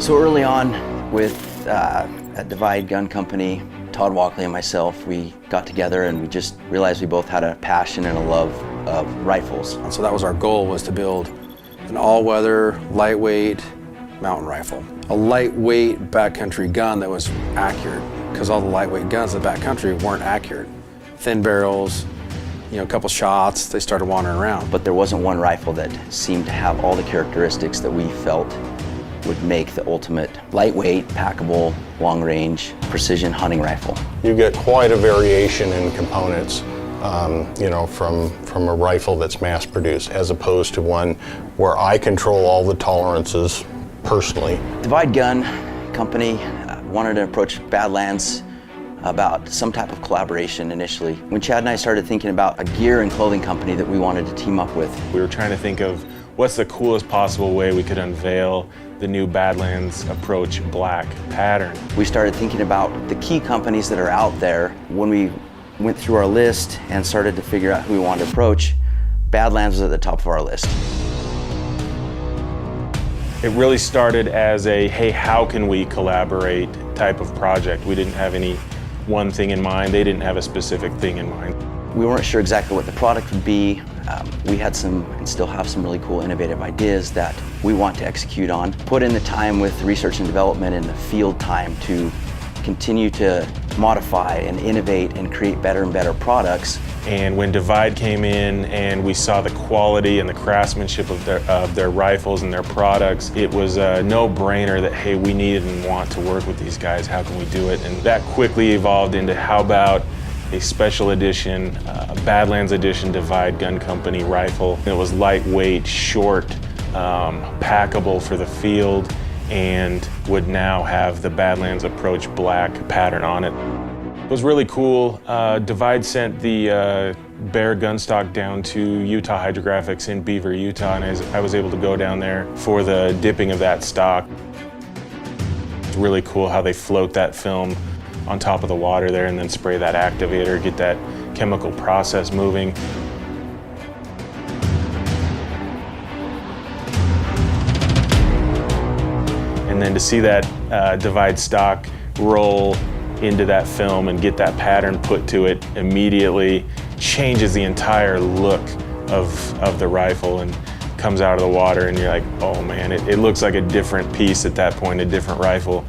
So early on with at Divide Gun Company, Todd Walkley and myself, we got together and we just realized we both had a passion and a love of rifles. So that was our goal, was to build an all-weather, lightweight mountain rifle. A lightweight backcountry gun that was accurate, because all the lightweight guns in the backcountry weren't accurate. Thin barrels, you know, a couple shots, they started wandering around. But there wasn't one rifle that seemed to have all the characteristics that we felt would make the ultimate lightweight, packable, long-range, precision hunting rifle. You get quite a variation in components, you know, from a rifle that's mass-produced, as opposed to one where I control all the tolerances personally. Divide Gun Company wanted to approach Badlands about some type of collaboration initially. When Chad and I started thinking about a gear and clothing company that we wanted to team up with, we were trying to think of what's the coolest possible way we could unveil the new Badlands Approach Black pattern. we started thinking about the key companies that are out there. When we went through our list and started to figure out who we wanted to approach, Badlands was at the top of our list. It really started as a, hey, how can we collaborate type of project. We didn't have any one thing in mind. They didn't have a specific thing in mind. We weren't sure exactly what the product would be. We had some, and still have some really cool innovative ideas that we want to execute on. Put in the time with research and development and the field time to continue to modify and innovate and create better and better products. And when Divide came in and we saw the quality and the craftsmanship of their rifles and their products, it was a no-brainer that, hey, we needed and want to work with these guys. How can we do it? And that quickly evolved into how about a special edition, Badlands edition Divide Gun Company rifle. It was lightweight, short, packable for the field, and would now have the Badlands Approach Black pattern on it. It was really cool. Divide sent the Bear gun stock down to Utah Hydrographics in Beaver, Utah, and I was able to go down there for the dipping of that stock. It's really cool how they float that film on top of the water there and then spray that activator, get that chemical process moving. And then to see that Divide stock roll into that film and get that pattern put to it immediately changes the entire look of the rifle, and comes out of the water and you're like, oh man, it looks like a different piece at that point, a different rifle.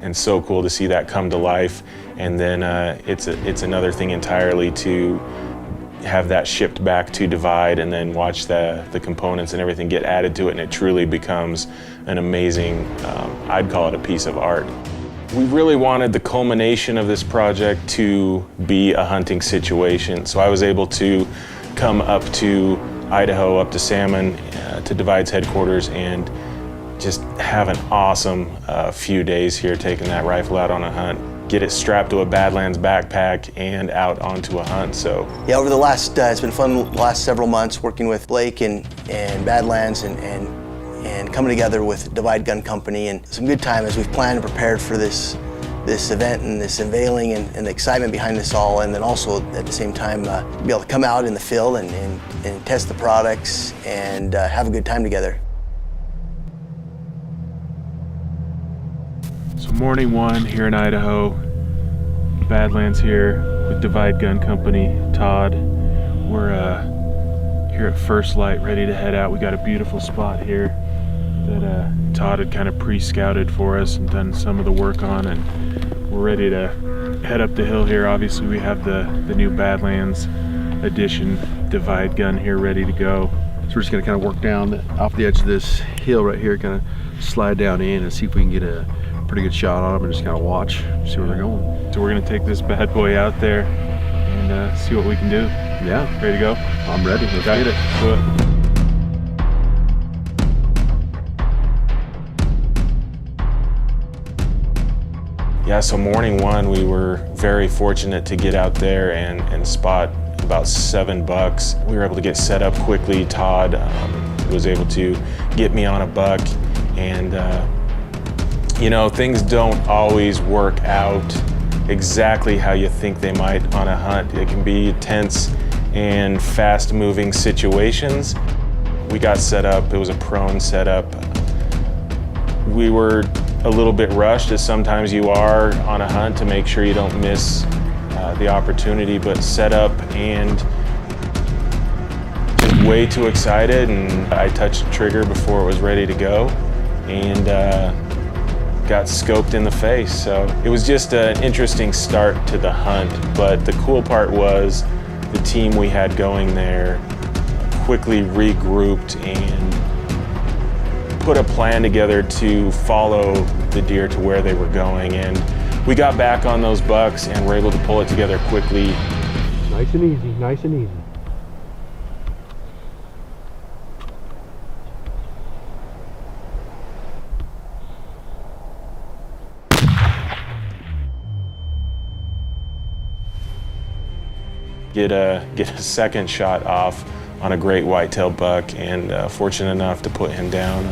And so cool to see that come to life. And then it's another thing entirely to have that shipped back to Divide and then watch the components and everything get added to it, and it truly becomes an amazing, I'd call it a piece of art. We really wanted the culmination of this project to be a hunting situation. So I was able to come up to Idaho, up to Salmon, to Divide's headquarters, and just have an awesome few days here taking that rifle out on a hunt. Get it strapped to a Badlands backpack and out onto a hunt. So yeah, over the last, it's been fun the last several months working with Blake and Badlands and coming together with Divide Gun Company, and some good time as we've planned and prepared for this event and this unveiling and the excitement behind this all, and then also at the same time be able to come out in the field and test the products and have a good time together. So morning one here in Idaho, Badlands here with Divide Gun Company, Todd. We're here at First Light, ready to head out. We got a beautiful spot here that Todd had kind of pre-scouted for us and done some of the work on, and we're ready to head up the hill here. Obviously we have the new Badlands edition Divide gun here ready to go. So we're just gonna kind of work down off the edge of this hill right here, kind of slide down in and see if we can get a pretty good shot on them and just kind of watch, see where they're going. So we're gonna take this bad boy out there and see what we can do. Yeah. Ready to go? I'm ready, let's get it. Do it. Yeah, so morning one, we were very fortunate to get out there and spot about 7 bucks. We were able to get set up quickly. Todd was able to get me on a buck, and you know, things don't always work out exactly how you think they might on a hunt. It can be tense and fast-moving situations. We got set up, it was a prone setup. We were a little bit rushed, as sometimes you are on a hunt, to make sure you don't miss the opportunity, but set up and just way too excited, and I touched the trigger before it was ready to go, and got scoped in the face. So it was just an interesting start to the hunt, but the cool part was the team we had going there quickly regrouped and put a plan together to follow the deer to where they were going, and we got back on those bucks and were able to pull it together quickly. Nice and easy, nice and easy. Get a second shot off on a great whitetail buck, and fortunate enough to put him down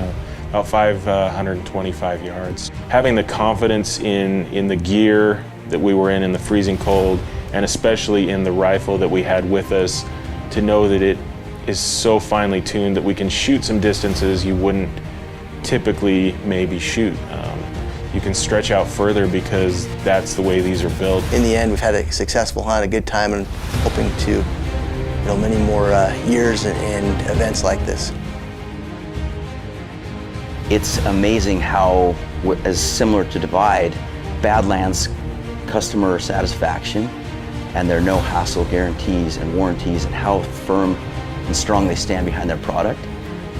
about 525 yards. Having the confidence in the gear that we were in the freezing cold, and especially in the rifle that we had with us, to know that it is so finely tuned that we can shoot some distances you wouldn't typically maybe shoot. You can stretch out further because that's the way these are built. In the end, we've had a successful hunt, a good time, and hoping to, many more years and events like this. It's amazing how, as similar to Divide, Badlands customer satisfaction and their no-hassle guarantees and warranties, and how firm and strong they stand behind their product,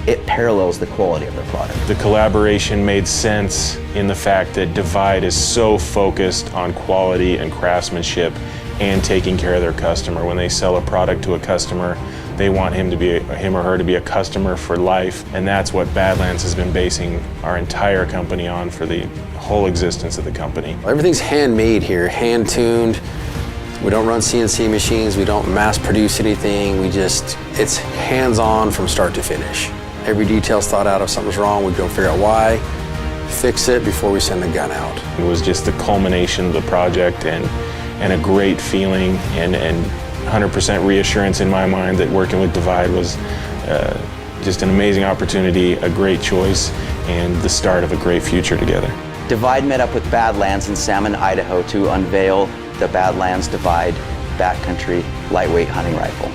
it parallels the quality of their product. The collaboration made sense in the fact that Divide is so focused on quality and craftsmanship and taking care of their customer. When they sell a product to a customer, they want him or her to be a customer for life, and that's what Badlands has been basing our entire company on for the whole existence of the company. Everything's handmade here, hand-tuned. We don't run CNC machines, we don't mass produce anything, it's hands-on from start to finish. Every detail's thought out. If something's wrong, we go figure out why, fix it before we send the gun out. It was just the culmination of the project, and a great feeling, and 100% reassurance in my mind that working with Divide was just an amazing opportunity, a great choice, and the start of a great future together. Divide met up with Badlands in Salmon, Idaho to unveil the Badlands Divide backcountry lightweight hunting rifle.